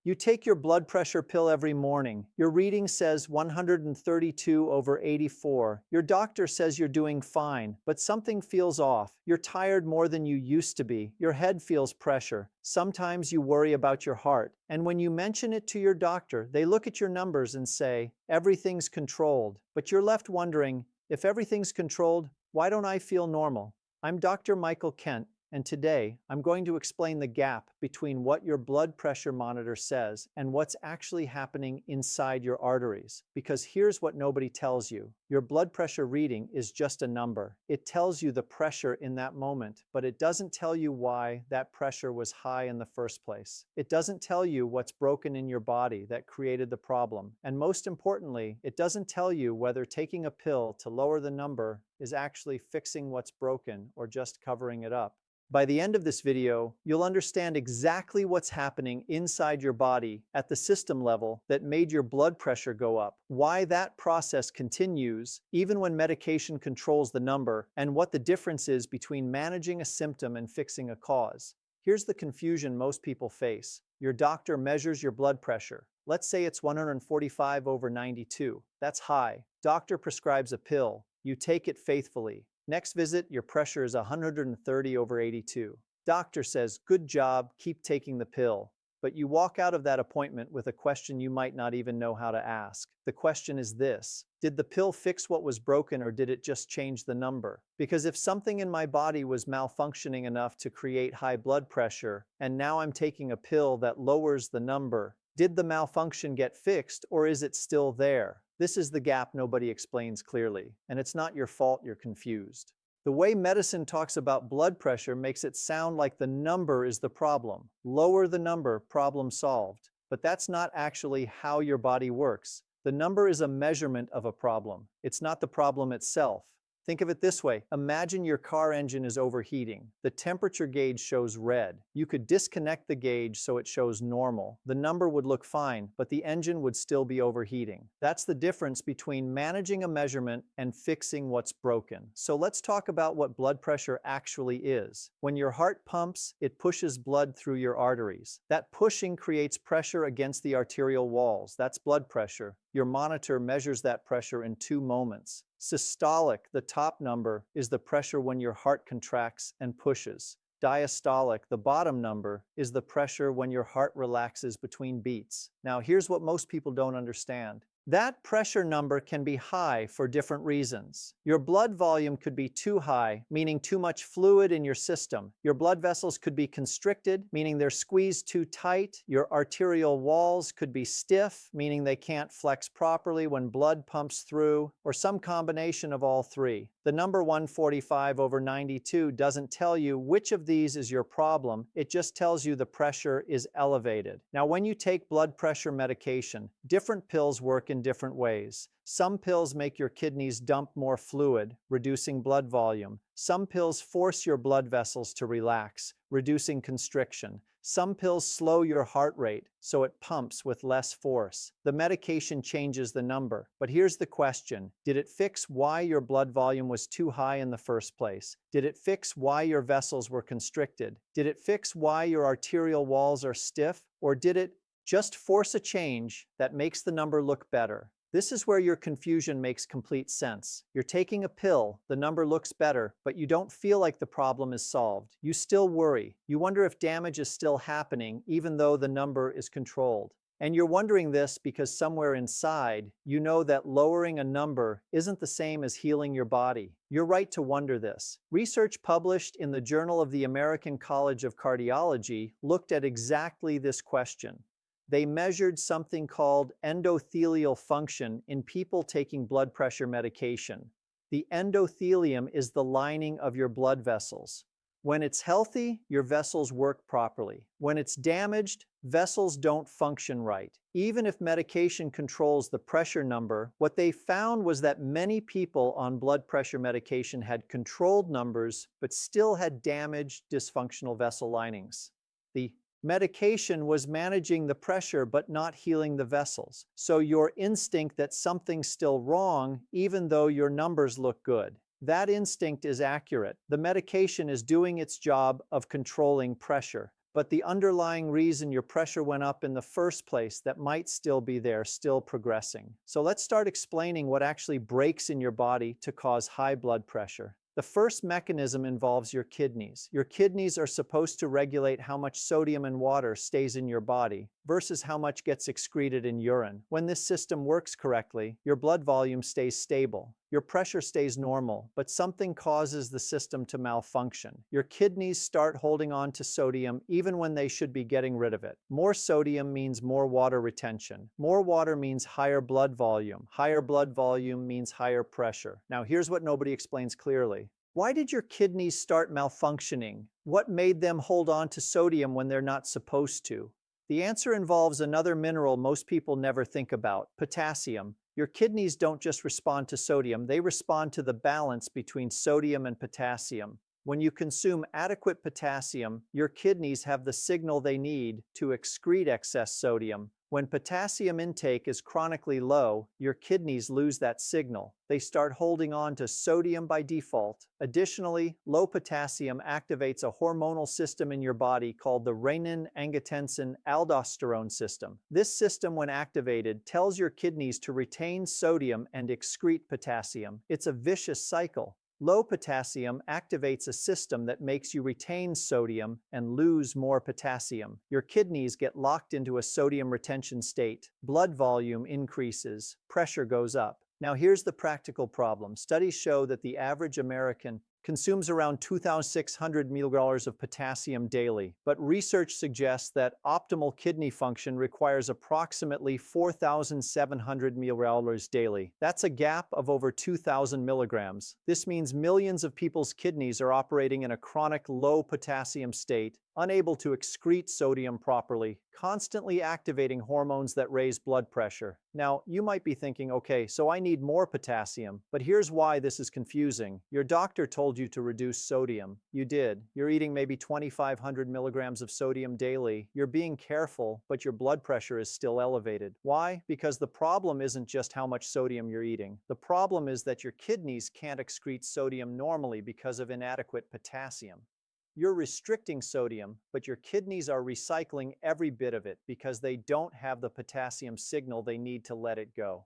You take your blood pressure pill every morning. Your reading says 132/84. Your doctor says you're doing fine, but something feels off. You're tired more than you used to be. Your head feels pressure. Sometimes you worry about your heart. And when you mention it to your doctor, they look at your numbers and say, everything's controlled. But you're left wondering, if everything's controlled, why don't I feel normal? I'm Dr. Michael Kent, and today I'm going to explain the gap between what your blood pressure monitor says and what's actually happening inside your arteries. Because here's what nobody tells you. Your blood pressure reading is just a number. It tells you the pressure in that moment, but it doesn't tell you why that pressure was high in the first place. It doesn't tell you what's broken in your body that created the problem. And most importantly, it doesn't tell you whether taking a pill to lower the number is actually fixing what's broken or just covering it up. By the end of this video, you'll understand exactly what's happening inside your body at the system level that made your blood pressure go up, why that process continues even when medication controls the number, and what the difference is between managing a symptom and fixing a cause. Here's the confusion most people face. Your doctor measures your blood pressure. Let's say it's 145/92. That's high. Doctor prescribes a pill. You take it faithfully. Next visit, your pressure is 130/82. Doctor says, good job, keep taking the pill. But you walk out of that appointment with a question you might not even know how to ask. The question is this: did the pill fix what was broken, or did it just change the number? Because if something in my body was malfunctioning enough to create high blood pressure, and now I'm taking a pill that lowers the number, did the malfunction get fixed, or is it still there? This is the gap nobody explains clearly, and it's not your fault you're confused. The way medicine talks about blood pressure makes it sound like the number is the problem. Lower the number, problem solved. But that's not actually how your body works. The number is a measurement of a problem. It's not the problem itself. Think of it this way. Imagine your car engine is overheating. The temperature gauge shows red. You could disconnect the gauge so it shows normal. The number would look fine, but the engine would still be overheating. That's the difference between managing a measurement and fixing what's broken. So let's talk about what blood pressure actually is. When your heart pumps, it pushes blood through your arteries. That pushing creates pressure against the arterial walls. That's blood pressure. Your monitor measures that pressure in 2 moments. Systolic, the top number, is the pressure when your heart contracts and pushes. Diastolic, the bottom number, is the pressure when your heart relaxes between beats. Now, here's what most people don't understand. That pressure number can be high for different reasons. Your blood volume could be too high, meaning too much fluid in your system. Your blood vessels could be constricted, meaning they're squeezed too tight. Your arterial walls could be stiff, meaning they can't flex properly when blood pumps through, or some combination of all three. The number 145/92 doesn't tell you which of these is your problem. It just tells you the pressure is elevated. Now, when you take blood pressure medication, different pills work in different ways. Some pills make your kidneys dump more fluid, reducing blood volume. Some pills force your blood vessels to relax, reducing constriction. Some pills slow your heart rate, so it pumps with less force. The medication changes the number. But here's the question. Did it fix why your blood volume was too high in the first place? Did it fix why your vessels were constricted? Did it fix why your arterial walls are stiff? Or did it just force a change that makes the number look better? This is where your confusion makes complete sense. You're taking a pill, the number looks better, but you don't feel like the problem is solved. You still worry. You wonder if damage is still happening, even though the number is controlled. And you're wondering this because somewhere inside, you know that lowering a number isn't the same as healing your body. You're right to wonder this. Research published in the Journal of the American College of Cardiology looked at exactly this question. They measured something called endothelial function in people taking blood pressure medication. The endothelium is the lining of your blood vessels. When it's healthy, your vessels work properly. When it's damaged, vessels don't function right. Even if medication controls the pressure number, what they found was that many people on blood pressure medication had controlled numbers, but still had damaged, dysfunctional vessel linings. The medication was managing the pressure but not healing the vessels. So your instinct that something's still wrong, even though your numbers look good. That instinct is accurate. The medication is doing its job of controlling pressure, but the underlying reason your pressure went up in the first place that might still be there, still progressing. So let's start explaining what actually breaks in your body to cause high blood pressure. The first mechanism involves your kidneys. Your kidneys are supposed to regulate how much sodium and water stays in your body versus how much gets excreted in urine. When this system works correctly, your blood volume stays stable. Your pressure stays normal, but something causes the system to malfunction. Your kidneys start holding on to sodium even when they should be getting rid of it. More sodium means more water retention. More water means higher blood volume. Higher blood volume means higher pressure. Now, here's what nobody explains clearly. Why did your kidneys start malfunctioning? What made them hold on to sodium when they're not supposed to? The answer involves another mineral most people never think about: potassium. Your kidneys don't just respond to sodium, they respond to the balance between sodium and potassium. When you consume adequate potassium, your kidneys have the signal they need to excrete excess sodium. When potassium intake is chronically low, your kidneys lose that signal. They start holding on to sodium by default. Additionally, low potassium activates a hormonal system in your body called the renin-angiotensin-aldosterone system. This system, when activated, tells your kidneys to retain sodium and excrete potassium. It's a vicious cycle. Low potassium activates a system that makes you retain sodium and lose more potassium. Your kidneys get locked into a sodium retention state. Blood volume increases, pressure goes up. Now here's the practical problem. Studies show that the average American consumes around 2,600 milliliters of potassium daily, but research suggests that optimal kidney function requires approximately 4,700 milliliters daily. That's a gap of over 2,000 milligrams. This means millions of people's kidneys are operating in a chronic low potassium state, unable to excrete sodium properly, constantly activating hormones that raise blood pressure. Now, you might be thinking, okay, so I need more potassium, but here's why this is confusing. Your doctor told you to reduce sodium. You did. You're eating maybe 2,500 milligrams of sodium daily. You're being careful, but your blood pressure is still elevated. Why? Because the problem isn't just how much sodium you're eating. The problem is that your kidneys can't excrete sodium normally because of inadequate potassium. You're restricting sodium, but your kidneys are recycling every bit of it because they don't have the potassium signal they need to let it go.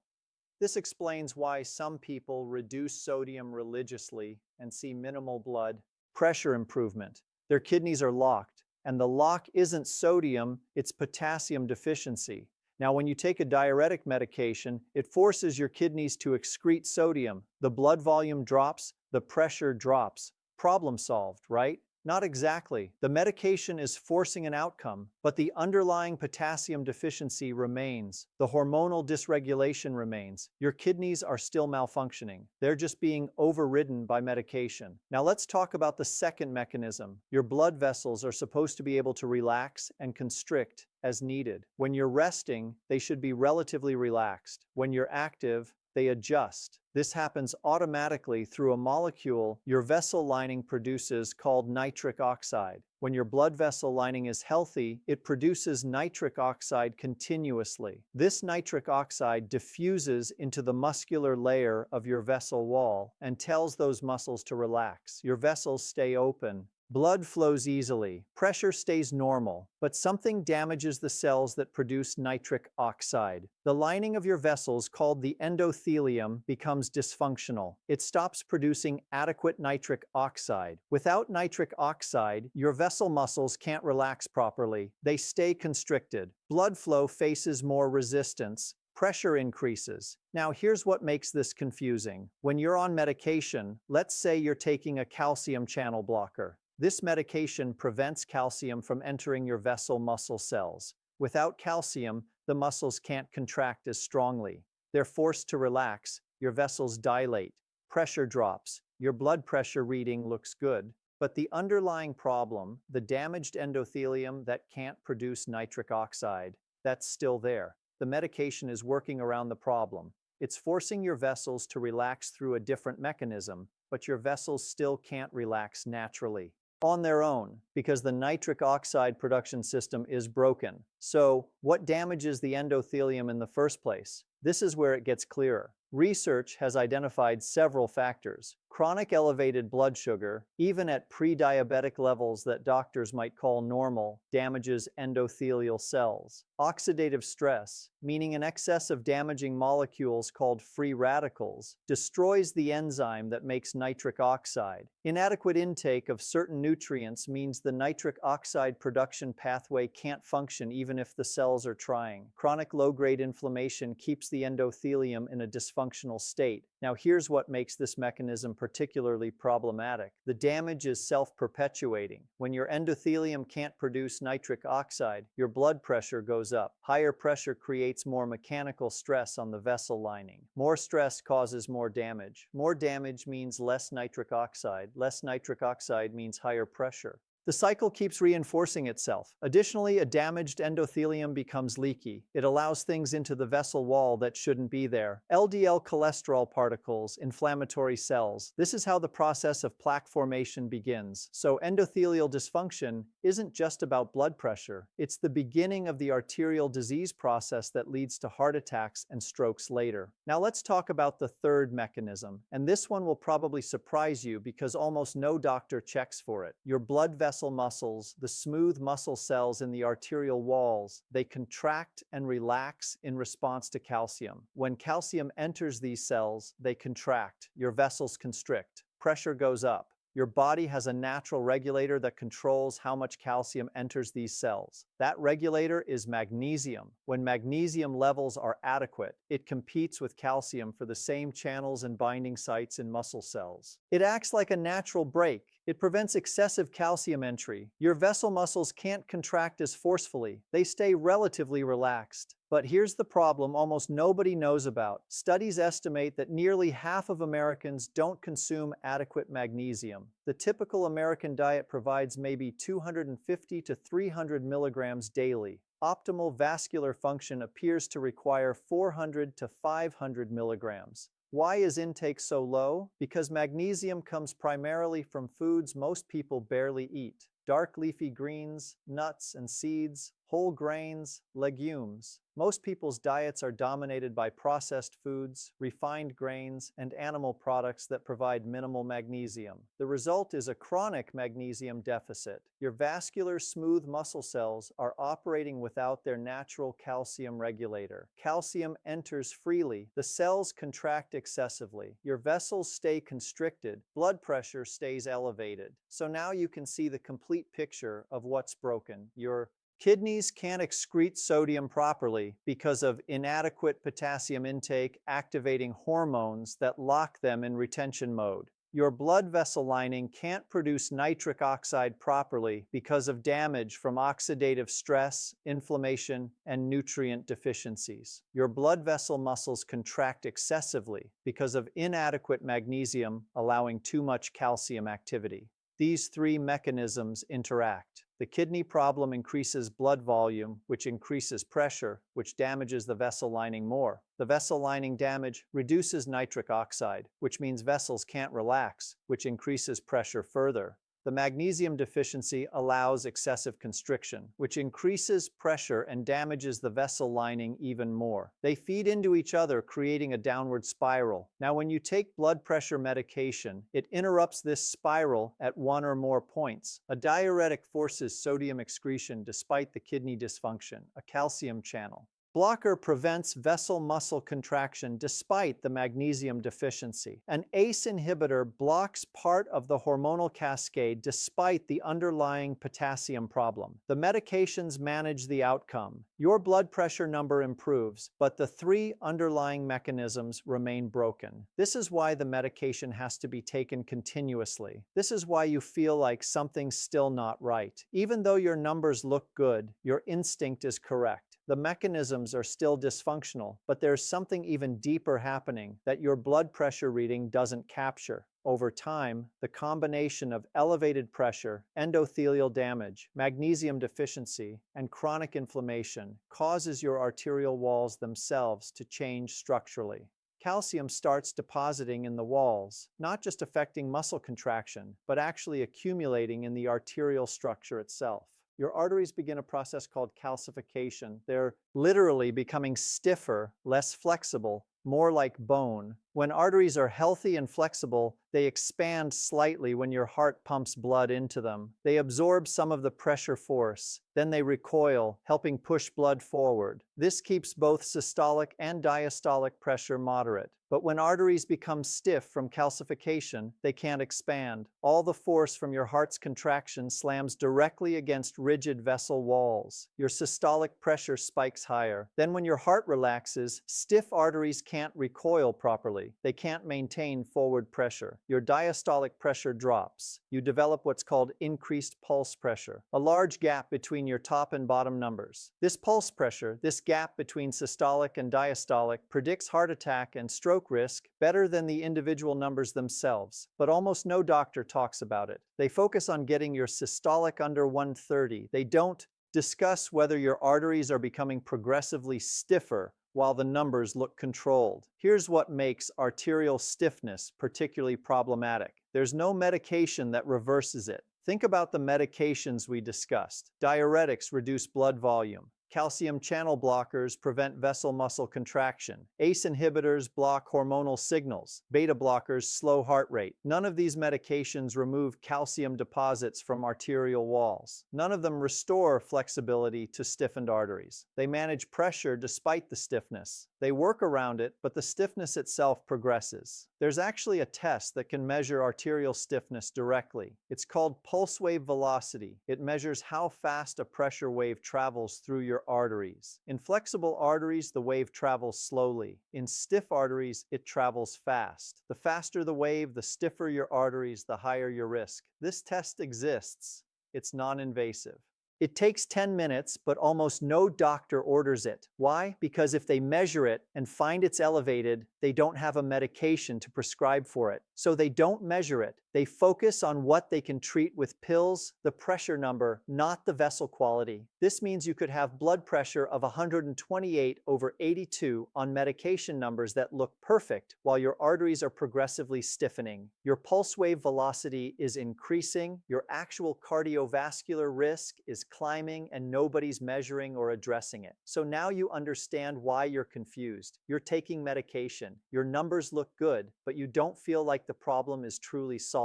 This explains why some people reduce sodium religiously and see minimal blood pressure improvement. Their kidneys are locked, and the lock isn't sodium, it's potassium deficiency. Now, when you take a diuretic medication, it forces your kidneys to excrete sodium. The blood volume drops, the pressure drops. Problem solved, right? Not exactly. The medication is forcing an outcome, but the underlying potassium deficiency remains. The hormonal dysregulation remains. Your kidneys are still malfunctioning. They're just being overridden by medication. Now let's talk about the second mechanism. Your blood vessels are supposed to be able to relax and constrict as needed. When you're resting, they should be relatively relaxed. When you're active, they adjust. This happens automatically through a molecule your vessel lining produces called nitric oxide. When your blood vessel lining is healthy, it produces nitric oxide continuously. This nitric oxide diffuses into the muscular layer of your vessel wall and tells those muscles to relax. Your vessels stay open. Blood flows easily, pressure stays normal, but something damages the cells that produce nitric oxide. The lining of your vessels, called the endothelium, becomes dysfunctional. It stops producing adequate nitric oxide. Without nitric oxide, your vessel muscles can't relax properly. They stay constricted. Blood flow faces more resistance. Pressure increases. Now, here's what makes this confusing. When you're on medication, let's say you're taking a calcium channel blocker. This medication prevents calcium from entering your vessel muscle cells. Without calcium, the muscles can't contract as strongly. They're forced to relax, your vessels dilate, pressure drops, your blood pressure reading looks good. But the underlying problem, the damaged endothelium that can't produce nitric oxide, that's still there. The medication is working around the problem. It's forcing your vessels to relax through a different mechanism, but your vessels still can't relax naturally on their own because the nitric oxide production system is broken. So, what damages the endothelium in the first place? This is where it gets clearer. Research has identified several factors. Chronic elevated blood sugar, even at pre-diabetic levels that doctors might call normal, damages endothelial cells. Oxidative stress, meaning an excess of damaging molecules called free radicals, destroys the enzyme that makes nitric oxide. Inadequate intake of certain nutrients means the nitric oxide production pathway can't function even if the cells are trying. Chronic low-grade inflammation keeps the endothelium in a dysfunctional state. Now here's what makes this mechanism particularly problematic. The damage is self-perpetuating. When your endothelium can't produce nitric oxide, your blood pressure goes up. Higher pressure creates more mechanical stress on the vessel lining. More stress causes more damage. More damage means less nitric oxide. Less nitric oxide means higher pressure. The cycle keeps reinforcing itself. Additionally, a damaged endothelium becomes leaky. It allows things into the vessel wall that shouldn't be there. LDL cholesterol particles, inflammatory cells. This is how the process of plaque formation begins. So endothelial dysfunction isn't just about blood pressure. It's the beginning of the arterial disease process that leads to heart attacks and strokes later. Now let's talk about the third mechanism. And this one will probably surprise you because almost no doctor checks for it. Your blood vessel muscles, the smooth muscle cells in the arterial walls, they contract and relax in response to calcium. When calcium enters these cells, they contract. Your vessels constrict. Pressure goes up. Your body has a natural regulator that controls how much calcium enters these cells. That regulator is magnesium. When magnesium levels are adequate, it competes with calcium for the same channels and binding sites in muscle cells. It acts like a natural brake. It prevents excessive calcium entry. Your vessel muscles can't contract as forcefully. They stay relatively relaxed. But here's the problem almost nobody knows about. Studies estimate that nearly half of Americans don't consume adequate magnesium. The typical American diet provides maybe 250 to 300 milligrams daily. Optimal vascular function appears to require 400 to 500 milligrams. Why is intake so low? Because magnesium comes primarily from foods most people barely eat. Dark leafy greens, nuts and seeds, whole grains, legumes. Most people's diets are dominated by processed foods, refined grains, and animal products that provide minimal magnesium. The result is a chronic magnesium deficit. Your vascular, smooth muscle cells are operating without their natural calcium regulator. Calcium enters freely. The cells contract excessively. Your vessels stay constricted. Blood pressure stays elevated. So now you can see the complete picture of what's broken. Your kidneys can't excrete sodium properly because of inadequate potassium intake, activating hormones that lock them in retention mode. Your blood vessel lining can't produce nitric oxide properly because of damage from oxidative stress, inflammation, and nutrient deficiencies. Your blood vessel muscles contract excessively because of inadequate magnesium, allowing too much calcium activity. These three mechanisms interact. The kidney problem increases blood volume, which increases pressure, which damages the vessel lining more. The vessel lining damage reduces nitric oxide, which means vessels can't relax, which increases pressure further. The magnesium deficiency allows excessive constriction, which increases pressure and damages the vessel lining even more. They feed into each other, creating a downward spiral. Now, when you take blood pressure medication, it interrupts this spiral at one or more points. A diuretic forces sodium excretion despite the kidney dysfunction, a calcium channel. Blocker prevents vessel muscle contraction despite the magnesium deficiency. An ACE inhibitor blocks part of the hormonal cascade despite the underlying potassium problem. The medications manage the outcome. Your blood pressure number improves, but the three underlying mechanisms remain broken. This is why the medication has to be taken continuously. This is why you feel like something's still not right. Even though your numbers look good, your instinct is correct. The mechanisms are still dysfunctional, but there's something even deeper happening that your blood pressure reading doesn't capture. Over time, the combination of elevated pressure, endothelial damage, magnesium deficiency, and chronic inflammation causes your arterial walls themselves to change structurally. Calcium starts depositing in the walls, not just affecting muscle contraction, but actually accumulating in the arterial structure itself. Your arteries begin a process called calcification. They're literally becoming stiffer, less flexible, more like bone. When arteries are healthy and flexible, they expand slightly when your heart pumps blood into them. They absorb some of the pressure force, then they recoil, helping push blood forward. This keeps both systolic and diastolic pressure moderate. But when arteries become stiff from calcification, they can't expand. All the force from your heart's contraction slams directly against rigid vessel walls. Your systolic pressure spikes higher. Then when your heart relaxes, stiff arteries can't recoil properly. They can't maintain forward pressure. Your diastolic pressure drops. You develop what's called increased pulse pressure, a large gap between your top and bottom numbers. This pulse pressure, this gap between systolic and diastolic, predicts heart attack and stroke risk better than the individual numbers themselves, but almost no doctor talks about it. They focus on getting your systolic under 130. They don't discuss whether your arteries are becoming progressively stiffer while the numbers look controlled. Here's what makes arterial stiffness particularly problematic. There's no medication that reverses it. Think about the medications we discussed. Diuretics reduce blood volume. Calcium channel blockers prevent vessel muscle contraction. ACE inhibitors block hormonal signals. Beta blockers slow heart rate. None of these medications remove calcium deposits from arterial walls. None of them restore flexibility to stiffened arteries. They manage pressure despite the stiffness. They work around it, but the stiffness itself progresses. There's actually a test that can measure arterial stiffness directly. It's called pulse wave velocity. It measures how fast a pressure wave travels through your arteries. In flexible arteries, the wave travels slowly. In stiff arteries, it travels fast. The faster the wave, the stiffer your arteries, the higher your risk. This test exists. It's non-invasive. It takes 10 minutes, but almost no doctor orders it. Why? Because if they measure it and find it's elevated, they don't have a medication to prescribe for it. So they don't measure it. They focus on what they can treat with pills, the pressure number, not the vessel quality. This means you could have blood pressure of 128/82 on medication numbers that look perfect while your arteries are progressively stiffening. Your pulse wave velocity is increasing, your actual cardiovascular risk is climbing, and nobody's measuring or addressing it. So now you understand why you're confused. You're taking medication. Your numbers look good, but you don't feel like the problem is truly solved.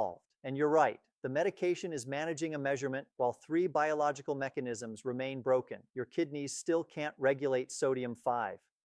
And you're right. The medication is managing a measurement while 3 biological mechanisms remain broken. Your kidneys still can't regulate sodium 5.